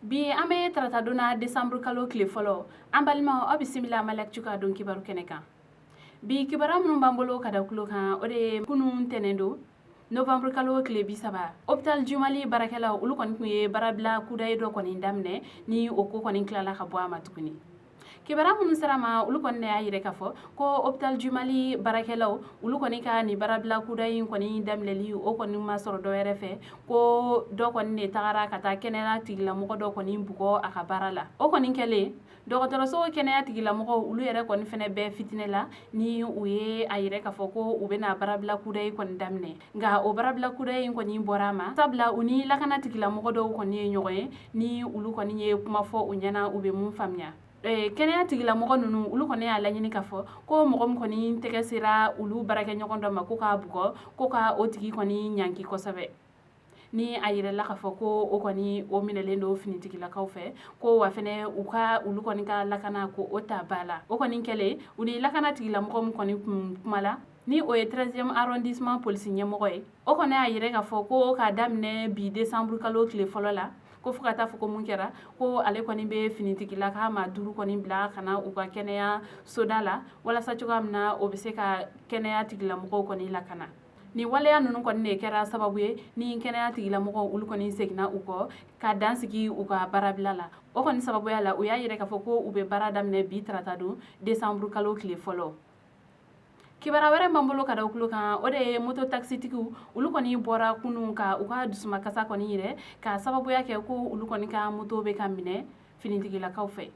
Bi an bɛ tarata donna décembre kalo tile fɔlɔ an balimaw aw bisimila malek cuka don kibaru kɛnɛ kan bi kibara minnu b'an bolo ka da kulo kan o de ye kunun tɛnɛn don novembre kalo tile 30 hôpital Jumali barakɛlaw olu kɔni tun ye barabila kudayi dɔ kɔni daminɛ ni o ko kɔni tilala ka bɔ a ma tuguni kibara minnu sera ma olu kɔni y'a yɛrɛ k'a fɔ ko hôpital Jumali barakɛlaw olu kɔni ka ni barabila kudayi kɔni daminɛli o kɔni ma sɔrɔ dɔ wɛrɛ fɛ ko dɔ kɔni de tagara ka taa kɛnɛya tigilamɔgɔ dɔ kɔni bugɔ a ka baara la o kɔni kɛlen dɔgɔtɔrɔso kɛnɛya tigilamɔgɔ olu yɛrɛ kɔni fɛnɛ bɛɛ fitinɛ la ni u ye a yɛrɛ k'a fɔ ko u bɛna barabila kudayi kɔni daminɛ nka o barabila kudayi kɔni bɔra a ma sabula u ni lakana tigilamɔgɔ dɔw kɔni ye ɲɔgɔn ye ni olu kɔni ye kuma fɔ u ɲɛna u bɛ mun faamuya kɛnɛya tigilamɔgɔ ninnu olu kɔni y'a laɲini k'a fɔ ko mɔgɔ min kɔni tɛgɛ sera olu baarakɛɲɔgɔn dɔ ma ko k'a bugɔ ko ka o tigi kɔni ɲanki kosɛbɛ ni a yirɛla k'a fɔ ko o kɔni o minɛlen don finitigilakaw fɛ ko wa fɛnɛ olu kɔni ka lakana ko o ta ba la o kɔni kɛlen u ni lakana tigilamɔgɔ min kɔni kun kuma la ni o ye 13e arrondissement polisi ɲɛmɔgɔ ye o kɔni y'a yɛrɛ k'a fɔ ko k'a daminɛ bi décembre kalo tile fɔlɔ la ko fo ka taa fɔ ko mun kɛra ko ale kɔni bɛ finitigila k'a ma 5 kɔni bila ka na u ka kɛnɛya soda la walasa cogoya min na o bɛ se ka kɛnɛya tigilamɔgɔw kɔni lakana ni waleya ninnu kɔni de kɛra sababu ye ni kɛnɛya tigilamɔgɔw olu kɔni seginna u kɔ ka dansigi u ka baarabila la o kɔni sababuya la u y'a yɛrɛ k'a fɔ ko u bɛ baara daminɛ bi tarata don décembre kalo tile fɔlɔ kibara wɛrɛ b'an bolo ka da kulo kan o de ye moto taxitigiw olu kɔni bɔra kunun ka u ka dusumakasa kɔni yɛrɛ ka sababuya kɛ ko olu kɔni ka moto bɛ ka minɛ finitigilakaw fɛ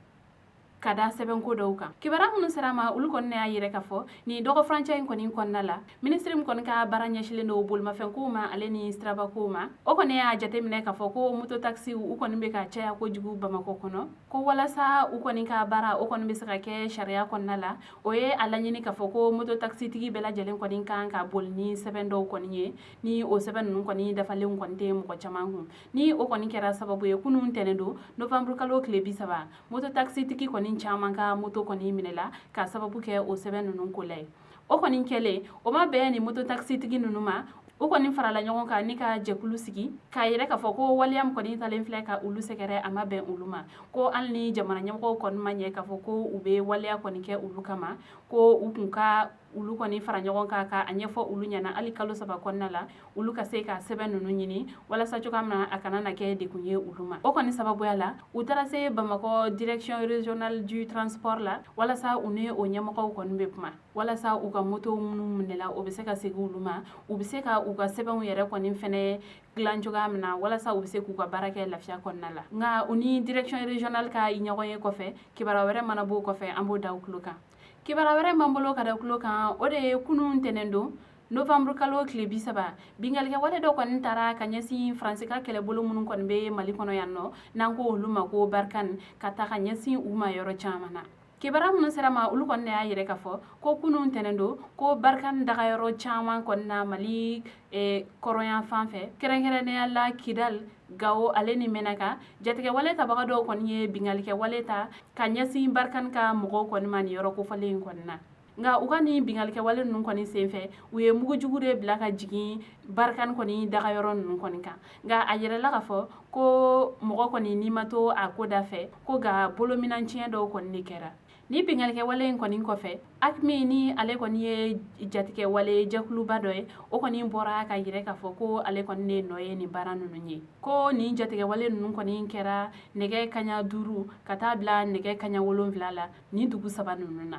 ka da sɛbɛnko dɔw kan kibara minnu sera ma olu kɔni y'a yɛrɛ k'a fɔ ni dɔgɔfurancɛ in kɔni kɔnɔna la minisiri min kɔni ka baara ɲɛsilen don bolimafɛnkow ma ale ni sirabakow ma o kɔni y'a jateminɛ k'a fɔ ko moto taxi u kɔni bɛ ka caya kojugu bamakɔ kɔnɔ ko walasa u kɔni ka baara o kɔni bɛ se ka kɛ sariya kɔnɔna la o ye a laɲini k'a fɔ ko moto taxitigi bɛɛ lajɛlen kɔni kan ka boli ni sɛbɛn dɔw kɔni ye ni o sɛbɛn ninnu kɔni dafalen kɔni tɛ mɔgɔ caman kun ni o kɔni kɛra sababu ye kunun tɛnɛn don novembre kalo tile 30 moto taxitigi kɔni caman ka moto kɔni minɛla ka sababu kɛ o sɛbɛn ninnu ko la ye o kɔni kɛlen o ma bɛn ni moto taxitigi ninnu ma o kɔni farala ɲɔgɔn kan ni ka jɛkulu sigi k'a yɛrɛ k'a fɔ ko waleya min kɔni talen filɛ ka olu sɛgɛrɛ a ma bɛn olu ma ko hali ni jamana ɲɛmɔgɔw kɔni ma ɲɛ k'a fɔ ko u bɛ waleya kɔni kɛ olu kama ko u kun ka olu kɔni fara ɲɔgɔn kan ka a ɲɛfɔ olu ɲɛna hali kalo 3 kɔnɔna la olu ka se ka sɛbɛn ninnu ɲini walasa cogoya min na a kana na kɛ dekun ye olu ma o kɔni sababuya la u taara se bamakɔ direction régionale du transport la walasa u ni o ɲɛmɔgɔw kɔni bɛ kuma walasa u ka moto minnu minɛla o bɛ se ka segin olu ma u bɛ se ka u ka sɛbɛnw yɛrɛ kɔni fɛnɛ dilan cogoya min na walasa u bɛ se k'u ka baara kɛ lafiya kɔnɔna la nka u ni direction régionale ka ɲɔgɔn ye kɔfɛ kibara wɛrɛ mana b'o kɔfɛ an b'o da u tulo kan kibara wɛrɛ b'an bolo ka da kulo kan o de ye kunun tɛnɛn don novembre kalo tile 30 bingalikɛ wale dɔ kɔni taara ka ɲɛsin faransi ka kɛlɛbolo minnu kɔni bɛ mali kɔnɔ yan nɔ n'an ko olu ma ko barkan ka ta ka ɲɛsin u ma yɔrɔ caman na kibara minnu sera ma olu kɔni y'a yɛrɛ k'a fɔ ko kunun tɛnɛn don ko barkan dagayɔrɔ caman kɔni na mali kɔrɔyan fan fɛ kɛrɛnkɛrɛnnenya la kidal gawo ale ni mɛnaka jatigɛ wale tabaga dɔw kɔni ye bingalikɛ wale ta ka ɲɛsin barkan ka mɔgɔw kɔni ma ni yɔrɔ kofɔlen in kɔni na nka u ka ni bingalikɛ wale ninnu kɔni senfɛ u ye mugujugu de bila ka jigin barkan kɔni dagayɔrɔ ninnu kɔni kan nka a yɛrɛla k'a fɔ ko mɔgɔ kɔni n'i ma to a ko da fɛ ko nka bolominanciɲɛ dɔw kɔni de kɛra ni bingalikɛ wale in kɔni kɔfɛ akmi ni ale kɔni ye jatigɛ wale jɛkuluba dɔ ye o kɔni bɔra ka yɛrɛ k'a fɔ ko ale kɔni de nɔ ye nin baara ninnu ye ko nin jatigɛ wale ninnu kɔni kɛra nɛgɛ kaɲa 5 ka taa bila nɛgɛ kaɲa 7 la nin dugu 3 ninnu na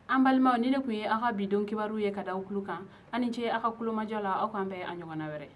an balimaw ni ne kun ye aw ka bidon kibaru ye ka da aw kulo kan ani ce aw ka kulomajɔ la aw k'an bɛn a ɲɔgɔnna wɛrɛ